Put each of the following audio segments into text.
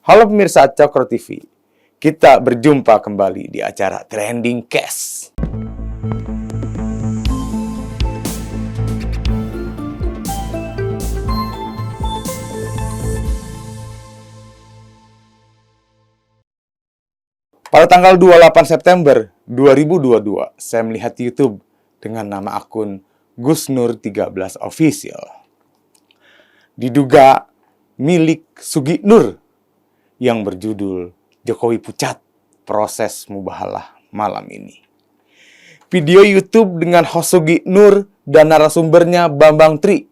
Halo pemirsa Cokro TV, kita berjumpa kembali di acara Trending Cast. Pada tanggal 28 September 2022, saya melihat YouTube dengan nama akun Gusnur13 Official. Diduga milik Sugi Nur yang berjudul Jokowi Pucat Proses Mubahalah Malam Ini. Video YouTube dengan host Sugi Nur dan narasumbernya Bambang Tri,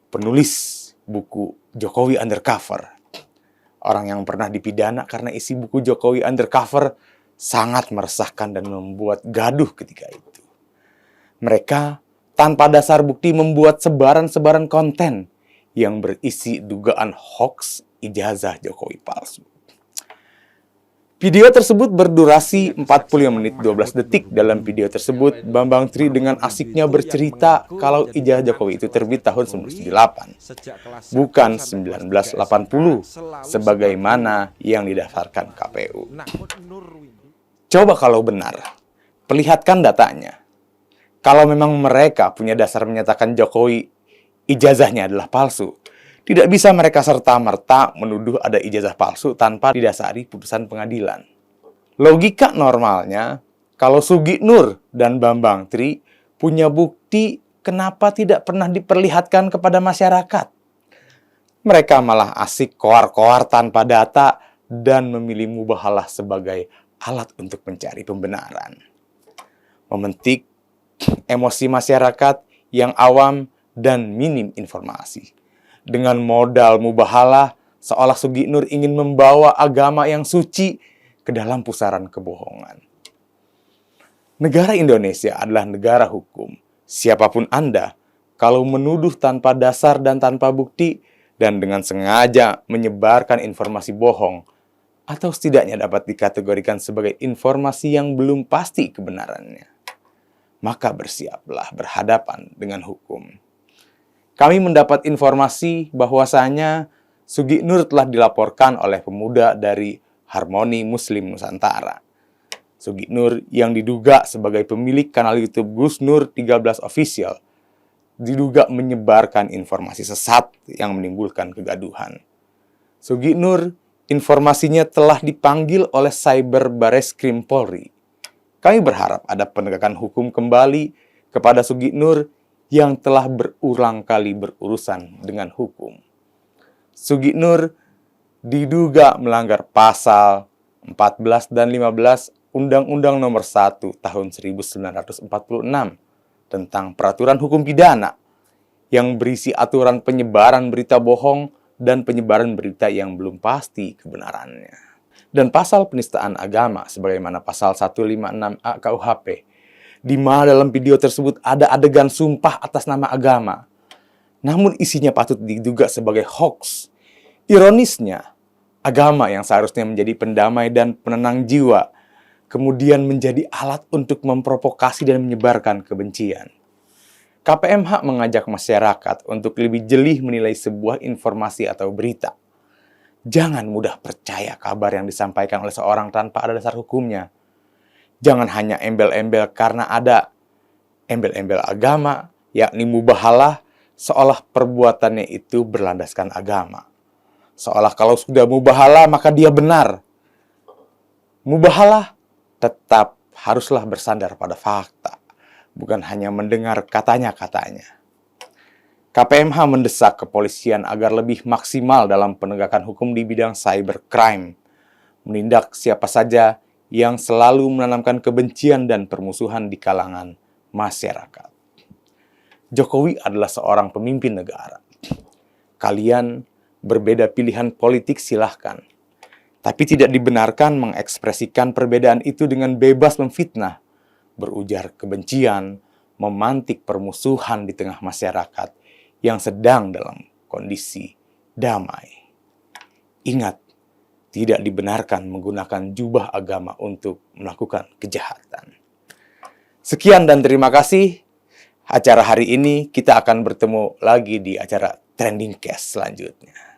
penulis buku Jokowi Undercover. Orang yang pernah dipidana karena isi buku Jokowi Undercover sangat meresahkan dan membuat gaduh ketika itu. Mereka tanpa dasar bukti membuat sebaran-sebaran konten yang berisi dugaan hoax ijazah Jokowi palsu. Video tersebut berdurasi 45 menit 12 detik. Dalam video tersebut, Bambang Tri dengan asiknya bercerita kalau ijazah Jokowi itu terbit tahun 1998, bukan 1980, sebagaimana yang didaftarkan KPU. Coba kalau benar, perlihatkan datanya. Kalau memang mereka punya dasar menyatakan Jokowi ijazahnya adalah palsu, tidak bisa mereka serta-merta menuduh ada ijazah palsu tanpa didasari putusan pengadilan. Logika normalnya, kalau Sugi Nur dan Bambang Tri punya bukti, kenapa tidak pernah diperlihatkan kepada masyarakat? Mereka malah asik koar-koar tanpa data dan memilih mubahalah sebagai alat untuk mencari pembenaran. Memetik emosi masyarakat yang awam dan minim informasi. Dengan modal mubahalah, seolah Sugi Nur ingin membawa agama yang suci ke dalam pusaran kebohongan. Negara Indonesia adalah negara hukum. Siapapun Anda, kalau menuduh tanpa dasar dan tanpa bukti, dan dengan sengaja menyebarkan informasi bohong, atau setidaknya dapat dikategorikan sebagai informasi yang belum pasti kebenarannya, maka bersiaplah berhadapan dengan hukum. Kami mendapat informasi bahwasanya Sugi Nur telah dilaporkan oleh pemuda dari Harmoni Muslim Nusantara. Sugi Nur yang diduga sebagai pemilik kanal YouTube Gusnur13 Official diduga menyebarkan informasi sesat yang menimbulkan kegaduhan. Sugi Nur informasinya telah dipanggil oleh Cyber Bareskrim Polri. Kami berharap ada penegakan hukum kembali kepada Sugi Nur yang telah berulang kali berurusan dengan hukum. Sugi Nur diduga melanggar pasal 14 dan 15 Undang-Undang Nomor 1 Tahun 1946 tentang Peraturan Hukum Pidana yang berisi aturan penyebaran berita bohong dan penyebaran berita yang belum pasti kebenarannya. Dan pasal penistaan agama sebagaimana pasal 156A KUHP, di mana dalam video tersebut ada adegan sumpah atas nama agama. Namun isinya patut diduga sebagai hoax. Ironisnya, agama yang seharusnya menjadi pendamai dan penenang jiwa, kemudian menjadi alat untuk memprovokasi dan menyebarkan kebencian. KPMH mengajak masyarakat untuk lebih jeli menilai sebuah informasi atau berita. Jangan mudah percaya kabar yang disampaikan oleh seorang tanpa ada dasar hukumnya. Jangan hanya embel-embel karena ada embel-embel agama, yakni mubahalah, seolah perbuatannya itu berlandaskan agama. Seolah kalau sudah mubahalah maka dia benar. Mubahalah tetap haruslah bersandar pada fakta, bukan hanya mendengar katanya-katanya. KPMH mendesak kepolisian agar lebih maksimal dalam penegakan hukum di bidang cybercrime, menindak siapa saja yang selalu menanamkan kebencian dan permusuhan di kalangan masyarakat. Jokowi adalah seorang pemimpin negara. Kalian berbeda pilihan politik silahkan, tapi tidak dibenarkan mengekspresikan perbedaan itu dengan bebas memfitnah, berujar kebencian, memantik permusuhan di tengah masyarakat yang sedang dalam kondisi damai. Ingat, tidak dibenarkan menggunakan jubah agama untuk melakukan kejahatan. Sekian dan terima kasih. Acara hari ini kita akan bertemu lagi di acara Trending Cast selanjutnya.